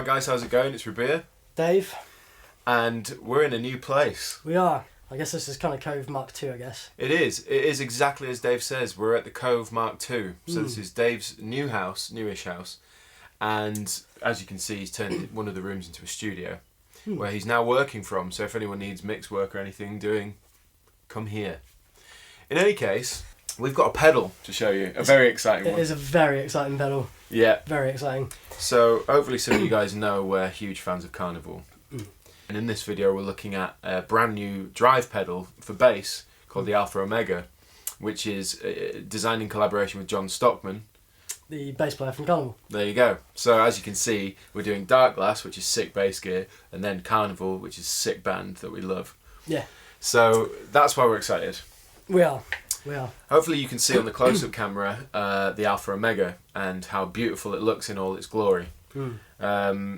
Hi guys, how's it going? It's Rabea. Dave. And we're in a new place. We are. I guess this is kind of Cove Mark II, I guess. It is exactly as Dave says. We're at the Cove Mark II. So this is Dave's new house, newish house. And as you can see, he's turned one of the rooms into a studio where he's now working from. So if anyone needs mix work or anything doing, come here. In any case, we've got a pedal to show you. A very exciting one. It is a very exciting pedal. Yeah. Very exciting. So hopefully some of you guys know we're huge fans of Karnivool. And in this video we're looking at a brand new drive pedal for bass called the Alpha Omega, which is designed in collaboration with John Stockman, the bass player from Karnivool. There you go. So as you can see, we're doing Darkglass, which is sick bass gear, and then Karnivool, which is sick band that we love. Yeah. So that's why we're excited. We are. Hopefully you can see on the close-up camera the Alpha Omega and how beautiful it looks in all its glory.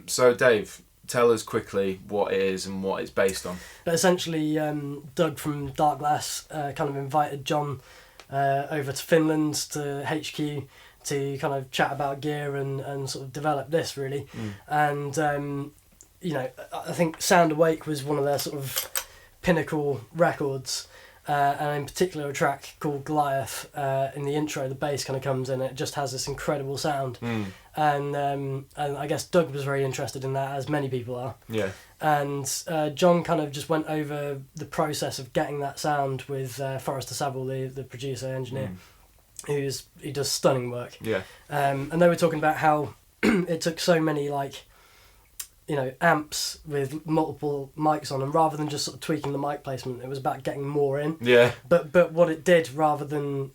So Dave, tell us quickly what it is and what it's based on. But essentially, Doug from Darkglass kind of invited John over to Finland to HQ to kind of chat about gear and sort of develop this really. And I think Sound Awake was one of their sort of pinnacle records. And in particular a track called Goliath, in the intro the bass kind of comes in and it just has this incredible sound. And I guess Doug was very interested in that, as many people are. Yeah. And John kind of just went over the process of getting that sound with Forrester Saville, the producer, engineer, who does stunning work. Yeah. And they were talking about how it took so many amps with multiple mics on them, rather than just sort of tweaking the mic placement, it was about getting more in. Yeah. But what it did, rather than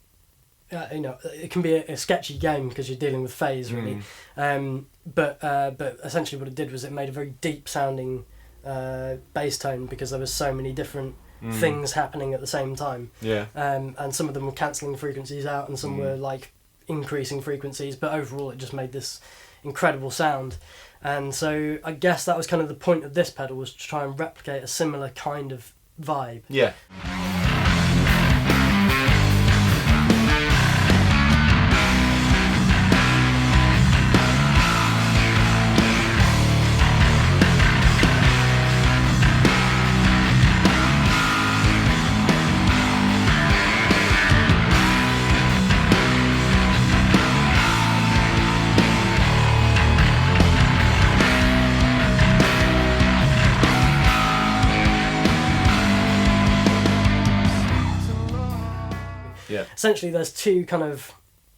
it can be a sketchy game because you're dealing with phase really. But essentially what it did was it made a very deep sounding bass tone, because there was so many different things happening at the same time. Yeah. And some of them were cancelling frequencies out, and some were like increasing frequencies, but overall it just made this incredible sound. And so I guess that was kind of the point of this pedal, was to try and replicate a similar kind of vibe. Yeah. Yeah. Essentially, there's two kind of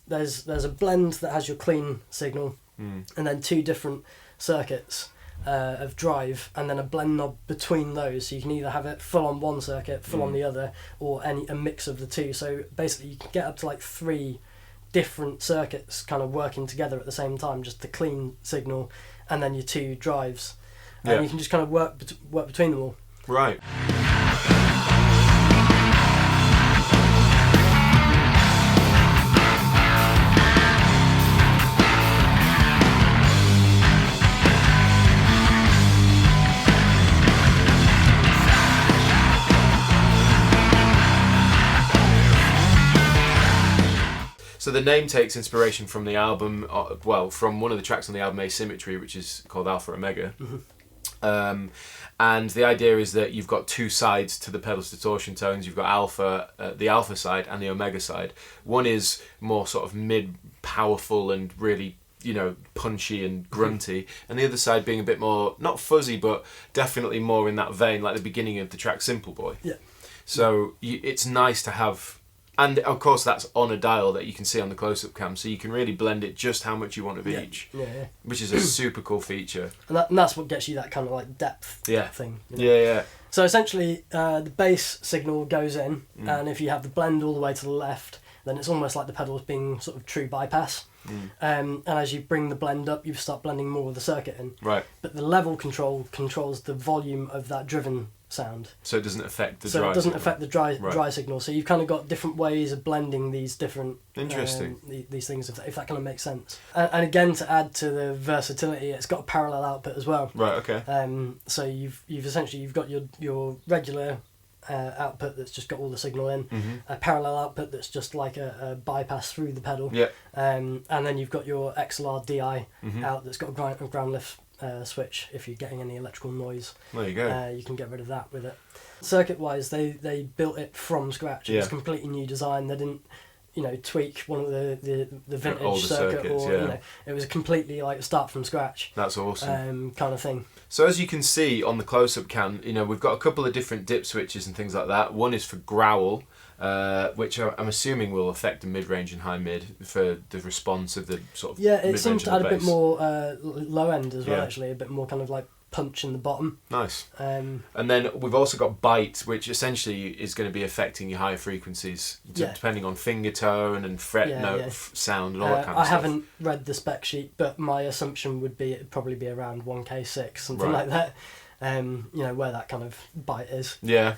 there's a blend that has your clean signal, and then two different circuits of drive, and then a blend knob between those. So you can either have it full on one circuit, full on the other, or a mix of the two. So basically, you can get up to like 3 different circuits kind of working together at the same time, just the clean signal, and then your 2 drives, and you can just kind of work between them all. Right. So the name takes inspiration from the album, from one of the tracks on the album Asymmetry, which is called Alpha Omega. And the idea is that you've got 2 sides to the pedal's distortion tones. You've got alpha, the alpha side, and the omega side. One is more sort of mid-powerful and really, punchy and grunty, and the other side being a bit more, not fuzzy, but definitely more in that vein, like the beginning of the track Simple Boy. Yeah. So it's nice to have. And of course that's on a dial that you can see on the close-up cam, so you can really blend it just how much you want of each, which is a super cool feature. And that's what gets you that kind of like depth thing. Yeah. So essentially the bass signal goes in, and if you have the blend all the way to the left, then it's almost like the pedal's being sort of true bypass. And as you bring the blend up, you start blending more of the circuit in. Right. But the level control controls the volume of that driven sound. So it doesn't affect the dry. So it doesn't affect the dry signal. So you've kind of got different ways of blending these different these things, if that kind of makes sense. And again, to add to the versatility, it's got a parallel output as well. Right. Okay. So you've essentially got your regular output that's just got all the signal in, a parallel output that's just like a bypass through the pedal, and then you've got your XLR DI out that's got a ground lift switch if you're getting any electrical noise. There you go. You can get rid of that with it. Circuit wise, they built it from scratch. It was a completely new design. They didn't, you know, tweak one of the vintage older circuit, circuits, or yeah. you know, it was completely like start from scratch. That's awesome. Kind of thing. So as you can see on the close-up cam, you know, we've got a couple of different dip switches and things like that. One is for growl, which I'm assuming will affect the mid-range and high-mid for the response of the sort of it seems to add a bit bass. more low-end as well, Yeah. actually, a bit more kind of like punch in the bottom. Nice. And then we've also got bite, which essentially is going to be affecting your higher frequencies, depending on finger tone and fret note sound and all that kind of I stuff. haven't read the spec sheet, but my assumption would be it'd probably be around 1K6, something like that. You know, where that kind of bite is. Yeah.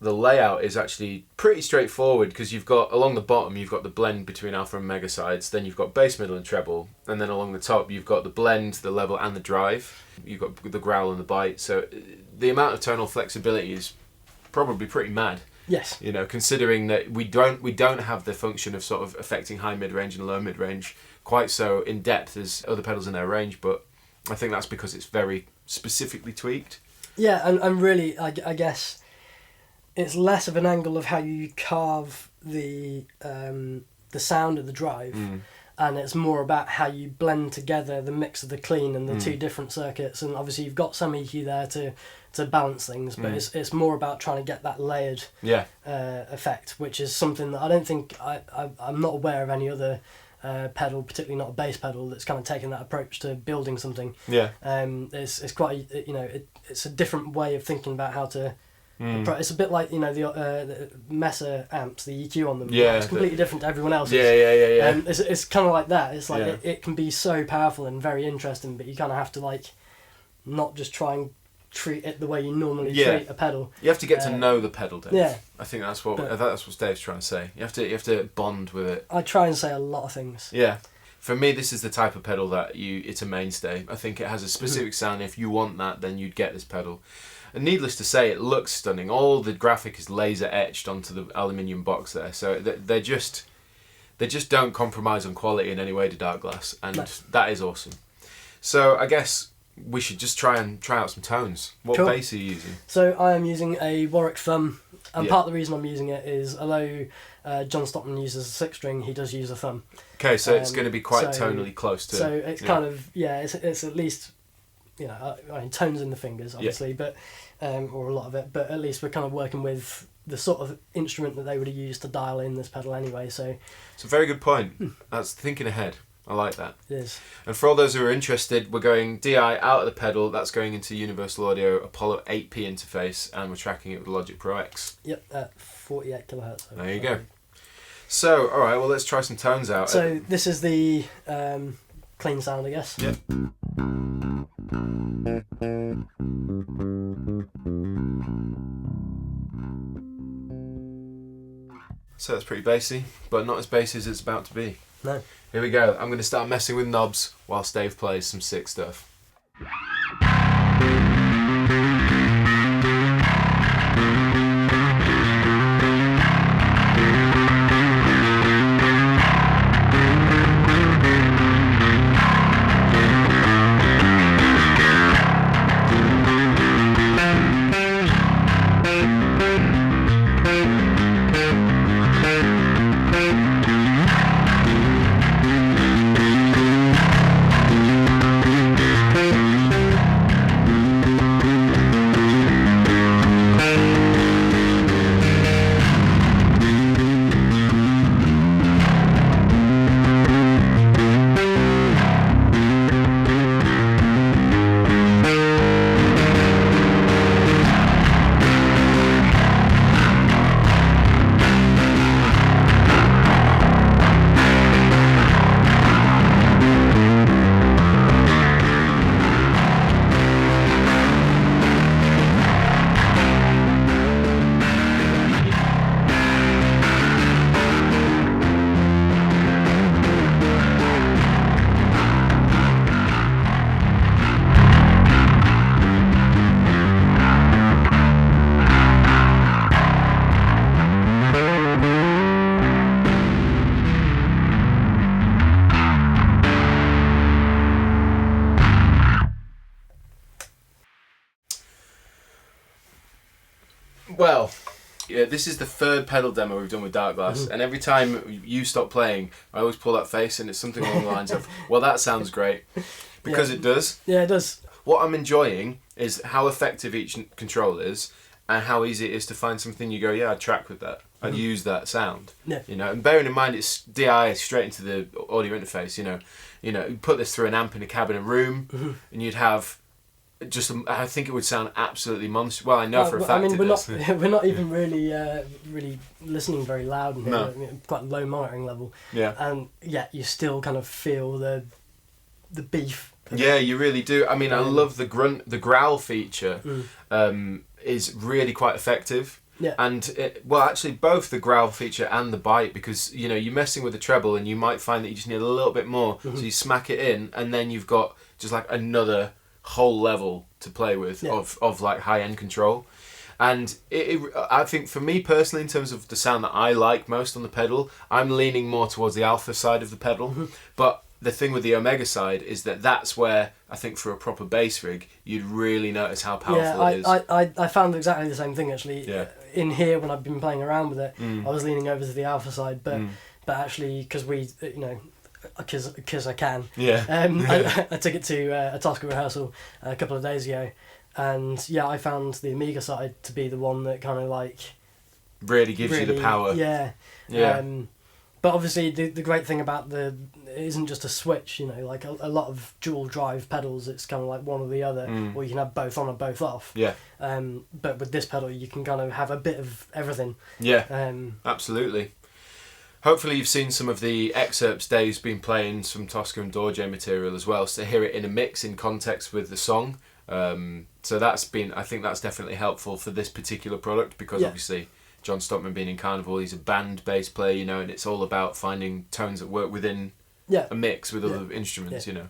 The layout is actually pretty straightforward because you've got, along the bottom, you've got the blend between alpha and mega sides, then you've got bass, middle and treble, and then along the top you've got the blend, the level and the drive. You've got the growl and the bite, so the amount of tonal flexibility is probably pretty mad. Yes. You know, considering that we don't have the function of sort of affecting high mid-range and low mid-range quite so in depth as other pedals in their range, but I think that's because it's very specifically tweaked. Yeah, and really, I guess it's less of an angle of how you carve the sound of the drive, and it's more about how you blend together the mix of the clean and the two different circuits. And obviously, you've got some EQ there to balance things, but it's more about trying to get that layered effect, which is something that I don't think I'm not aware of any other pedal, particularly not a bass pedal, that's kind of taken that approach to building something. Yeah. It's quite, you know, it's a different way of thinking about how to. It's a bit like, you know, the Massaad amps, the EQ on them. Yeah, it's completely different to everyone else's. Yeah. It's kind of like that. It's like it can be so powerful and very interesting, but you kind of have to like not just try and treat it the way you normally treat a pedal. You have to get to know the pedal, Dave. Yeah. I think that's what Dave's trying to say. You have to bond with it. I try and say a lot of things. Yeah. For me, this is the type of pedal that it's a mainstay. I think it has a specific sound. If you want that, then you'd get this pedal. And needless to say, it looks stunning. All the graphic is laser etched onto the aluminium box there. So they just don't compromise on quality in any way to Darkglass, and that is awesome. So I guess we should just try out some tones. What bass are you using? So I am using a Warwick Thumb, and part of the reason I'm using it is, although John Stockman uses a 6-string, he does use a thumb. Okay, so it's going to be quite tonally close to. So it's kind of it's at least, you know, I mean, tones in the fingers, obviously, but or a lot of it, but at least we're kind of working with the sort of instrument that they would have used to dial in this pedal anyway. So it's a very good point. That's thinking ahead. I like that. It is. And for all those who are interested, we're going DI out of the pedal. That's going into Universal Audio Apollo 8P interface, and we're tracking it with Logic Pro X. Yep, at 48 kilohertz. There you go. So, all right, well, let's try some tones out. So this is the clean sound, I guess. Yep. So that's pretty bassy, but not as bassy as it's about to be. No. Here we go. I'm going to start messing with knobs whilst Dave plays some sick stuff. Well, yeah, this is the third pedal demo we've done with Darkglass, and every time you stop playing, I always pull that face, and it's something along the lines of, well, that sounds great. Because it does. Yeah, it does. What I'm enjoying is how effective each control is, and how easy it is to find something you go, yeah, I'd track with that. I'd use that sound. Yeah. You know, and bearing in mind it's DI straight into the audio interface, you know, put this through an amp in a cabinet room, and you'd have just, I think it would sound absolutely monstrous. Well, I know for a fact it does. We're not even really listening very loud in here. No. I mean, quite low monitoring level. Yeah. And yet you still kind of feel the beef. Yeah, you really do. I mean, I love the growl feature. Is really quite effective. Yeah. And actually both the growl feature and the bite, because you know you're messing with the treble and you might find that you just need a little bit more, so you smack it in and then you've got just like another whole level to play with of like high end control. And I think for me personally, in terms of the sound that I like most on the pedal, I'm leaning more towards the alpha side of the pedal. But the thing with the Omega side is that that's where I think for a proper bass rig you'd really notice how powerful it is. I found exactly the same thing actually. Yeah. In here when I've been playing around with it, I was leaning over to the alpha side, but actually because because I can. Yeah. I took it to a Toska rehearsal a couple of days ago, and yeah, I found the Omega side to be the one that kind of like really gives you the power. Yeah. Yeah. But obviously the great thing about it isn't just a switch, you know, like a lot of dual drive pedals, it's kind of like one or the other, or you can have both on or both off. Yeah. But with this pedal you can kind of have a bit of everything. Yeah. Absolutely. Hopefully you've seen some of the excerpts Dave's been playing, some Toska and Dorje material as well, so to hear it in a mix in context with the song. So I think that's definitely helpful for this particular product, because obviously John Stockman being in Karnivool, he's a band bass player, you know, and it's all about finding tones that work within a mix with other instruments, you know.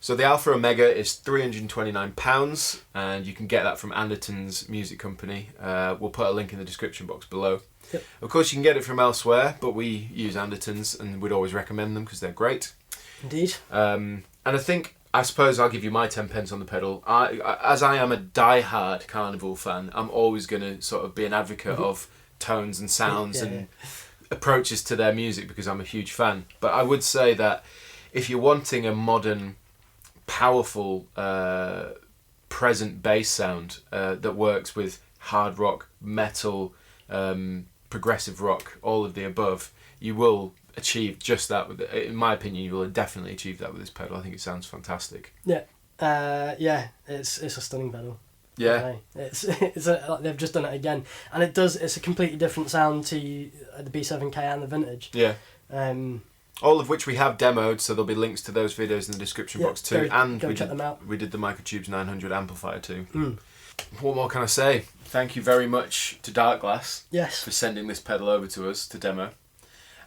So the Alpha Omega is £329, and you can get that from Anderton's Music Company. We'll put a link in the description box below. Yep. Of course, you can get it from elsewhere, but we use Anderton's, and we'd always recommend them because they're great. Indeed. And I suppose I'll give you my 10 pence on the pedal. As I am a die-hard Karnivool fan, I'm always going to sort of be an advocate of tones and sounds and approaches to their music, because I'm a huge fan. But I would say that if you're wanting a modern, powerful, present bass sound that works with hard rock, metal, progressive rock, all of the above, you will achieve just that with it. In my opinion, you will definitely achieve that with this pedal. I think it sounds fantastic. Yeah. It's a stunning pedal. Yeah. They've just done it again, and it's a completely different sound to the B7K and the Vintage. Yeah. All of which we have demoed, so there'll be links to those videos in the description box too. Go check them out. We did the Microtubes 900 amplifier too. What more can I say? Thank you very much to Darkglass for sending this pedal over to us to demo.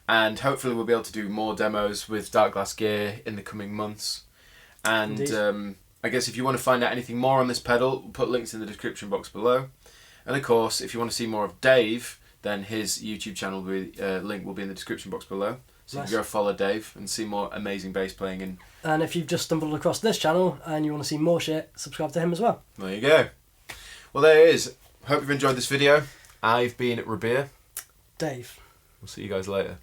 And hopefully we'll be able to do more demos with Darkglass gear in the coming months. And I guess if you want to find out anything more on this pedal, we'll put links in the description box below. And of course, if you want to see more of Dave, then his YouTube channel link will be in the description box below. So you can go follow Dave and see more amazing bass playing. And if you've just stumbled across this channel and you want to see more shit, subscribe to him as well. There you go. Well, there it is. Hope you've enjoyed this video. I've been at Rabea. Dave. We'll see you guys later.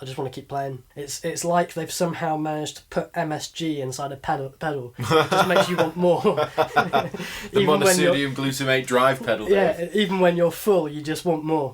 I just want to keep playing. It's like they've somehow managed to put MSG inside a pedal. It just makes you want more. The monosodium glutamate drive pedal. Yeah, even when you're full, you just want more.